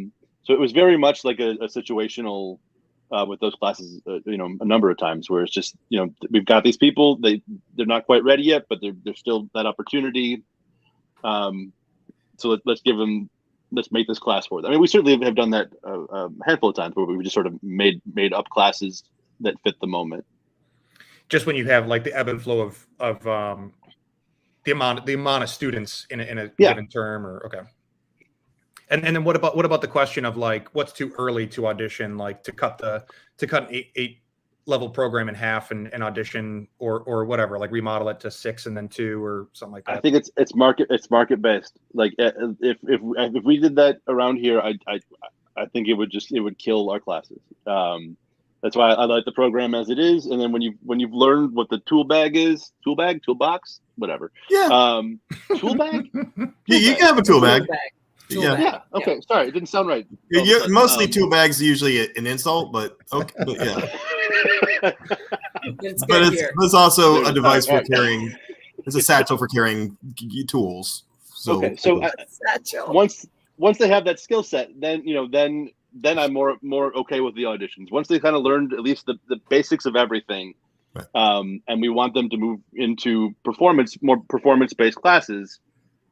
it was very much like a situational with those classes, a number of times where it's just we've got these people, they're not quite ready yet, but there's still that opportunity. So let's make this class for them. I mean, we certainly have done that a handful of times where we just sort of made up classes that fit the moment. Just when you have like the ebb and flow of the amount of students in a given term, or okay. And then what about the question of like what's too early to audition, like to cut an eight level program in half and audition or whatever, like remodel it to 6 and then 2 or something like that? I think it's market based. Like if we did that around here, I think it would kill our classes. That's why I like the program as it is. And then when you've learned what the toolbox, whatever. Yeah. Tool bag. Yeah, you can have a tool bag. Yeah. Okay. Sorry, it didn't sound right. Mostly tool bags are usually an insult, but okay. But yeah. It's also a device for carrying. It's a satchel for carrying tools. So okay. So once they have that skill set, then then I'm more okay with the auditions. Once they kind of learned at least the basics of everything, right. And we want them to move into more performance-based classes.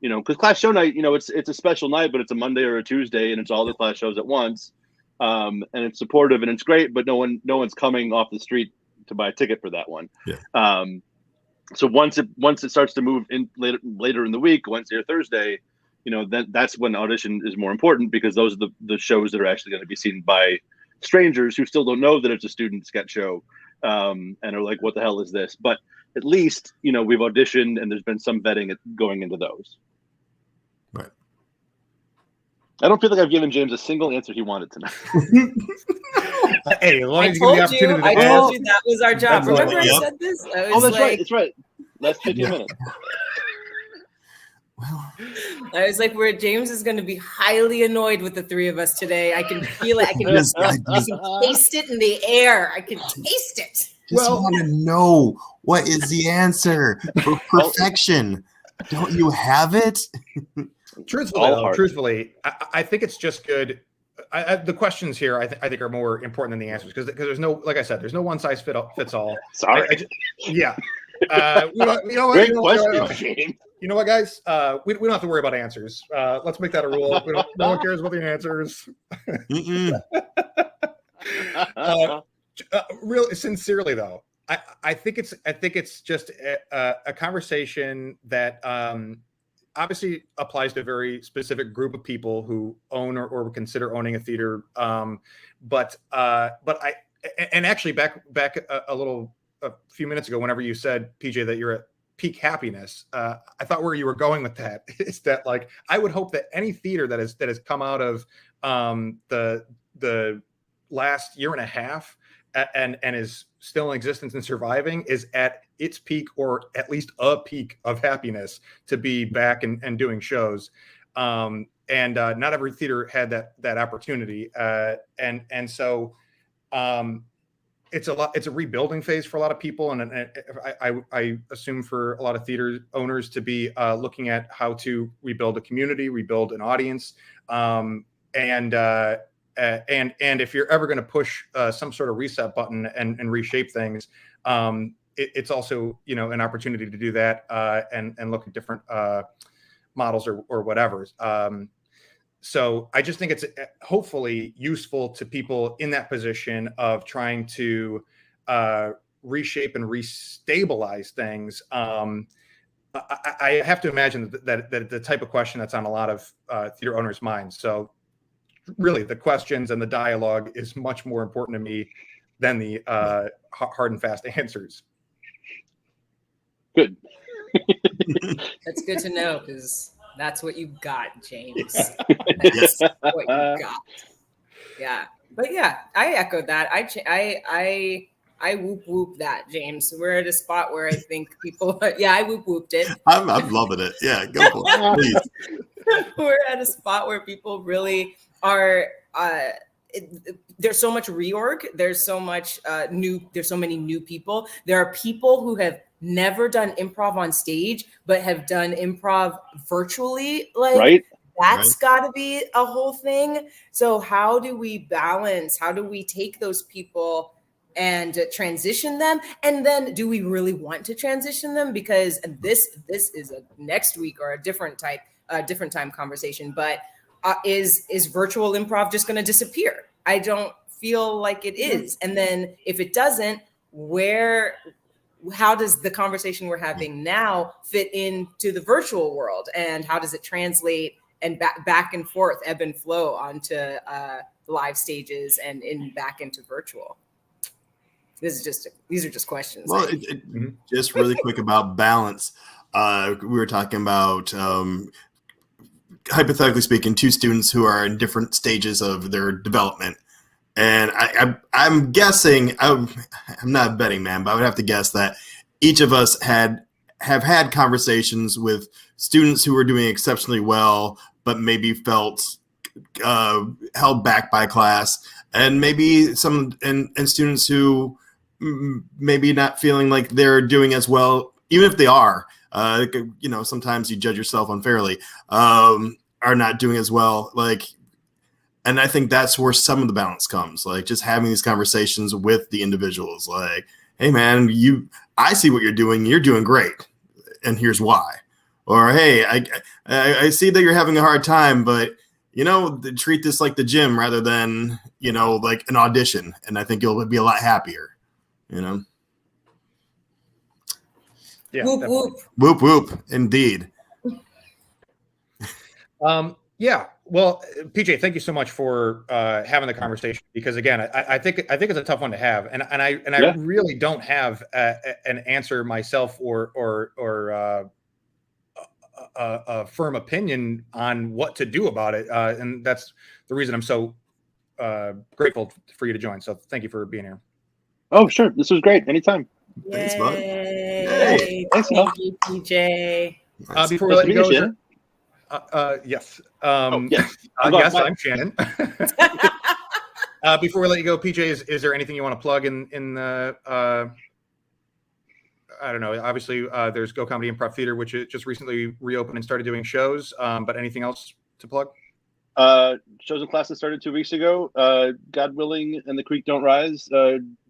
Because class show night, it's a special night, but it's a Monday or a Tuesday, and it's all the class shows at once, and it's supportive and it's great, but no one's coming off the street to buy a ticket for that one. Yeah. So once it starts to move in later in the week, Wednesday or Thursday, that's when audition is more important, because those are the shows that are actually going to be seen by strangers who still don't know that it's a student sketch show, and are like, what the hell is this? But at least we've auditioned and there's been some vetting going into those. Right. I don't feel like I've given James a single answer he wanted tonight. Hey, as long I as you give me the opportunity I to told you that was our job. That's Remember right. I Yep. said this? That's right. That's right. Last 15 minutes. Well, I was like, James is going to be highly annoyed with the three of us today. I can feel it. I can taste it in the air. I can taste it. Just want to know what is the answer for perfection. Don't you have it? Truthfully, I think it's just good. The questions here, I think, are more important than the answers, because there's no, like I said, there's no one size fits all. Sorry. Yeah. Great question, James. You know what, guys? We don't have to worry about answers. Let's make that a rule. No one cares about the answers. Really, sincerely though, I think it's just a conversation that obviously applies to a very specific group of people who own or consider owning a theater. But actually back a few minutes ago, whenever you said, PJ, that you're at peak happiness, I thought where you were going with that is that, like, I would hope that any theater that has come out of the last year and a half and is still in existence and surviving is at its peak, or at least a peak of happiness, to be back and doing shows. And not every theater had that opportunity. And so it's a rebuilding phase for a lot of people. And I assume for a lot of theater owners to be looking at how to rebuild a community, rebuild an audience. And if you're ever going to push some sort of reset button and reshape things, it's also, an opportunity to do that and look at different models or whatever. So I just think it's hopefully useful to people in that position of trying to reshape and restabilize things. I have to imagine that the type of question that's on a lot of theater owners' minds. So really, the questions and the dialogue is much more important to me than the hard and fast answers. Good. That's good to know, because that's what you got, James. That's what you got. Yeah, but yeah, I echo that. I whoop whoop that, James. We're at a spot where I think people. Yeah, I whoop whooped it. I'm loving it. Yeah, go for it, please. we're at a spot where people really are. There's so much reorg. There's so much there's so many new people. There are people who have never done improv on stage, but have done improv virtually. Like, right? That's got to be a whole thing. So how do we balance? How do we take those people and transition them? And then do we really want to transition them? Because this is a next week or a different time conversation. But is virtual improv just going to disappear? I don't feel like it is. And then if it doesn't, how does the conversation we're having now fit into the virtual world? And how does it translate and back and forth, ebb and flow onto live stages and back into virtual? These are just questions. Well, just really quick about balance. We were talking about, hypothetically speaking, two students who are in different stages of their development. And I'm guessing, I'm not a betting man, but I would have to guess that each of us have had conversations with students who were doing exceptionally well, but maybe felt held back by class, and maybe some and students who maybe not feeling like they're doing as well, even if they are. Sometimes you judge yourself unfairly. Are not doing as well. And I think that's where some of the balance comes. Like, just having these conversations with the individuals. Like, hey man, I see what you're doing. You're doing great, and here's why. Or, hey, I see that you're having a hard time, but treat this like the gym rather than like an audition, and I think you'll be a lot happier. Yeah. Whoop, whoop. Whoop whoop, indeed. Yeah. Well, PJ, thank you so much for having the conversation, because again, I think it's a tough one to have, and I really don't have an answer myself or a firm opinion on what to do about it, and that's the reason I'm so grateful for you to join. So thank you for being here. Oh, sure. This was great. Anytime. Thanks, bud. Yay. Thanks, Thank you, PJ. Before we let you go, Shannon. yes. Yes. Yes, I'm Shannon. Before we let you go, PJ, is there anything you want to plug in the I don't know. Obviously, there's Go Comedy Improv Theater, which just recently reopened and started doing shows. But anything else to plug? Shows and classes started 2 weeks ago. God willing, and the creek don't rise.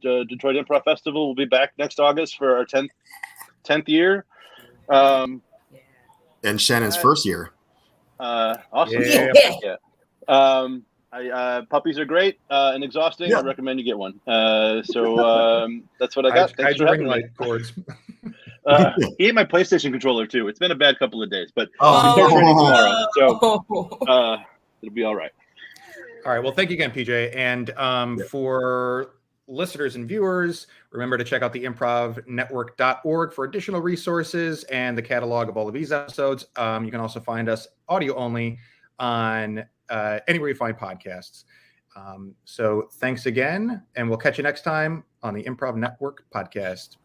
Detroit Improv Festival will be back next August for our 10th year. And Shannon's first year. Awesome. Yeah. Puppies are great and exhausting. Yeah. I recommend you get one. So that's what I got. Thanks for having me. Cords. He ate my PlayStation controller too. It's been a bad couple of days, but Oh. we start training tomorrow, so it'll be all right. All right. Well, thank you again, PJ. And for listeners and viewers, remember to check out the improvnetwork.org for additional resources and the catalog of all of these episodes. You can also find us audio only on anywhere you find podcasts. So thanks again, and we'll catch you next time on the Improv Network podcast.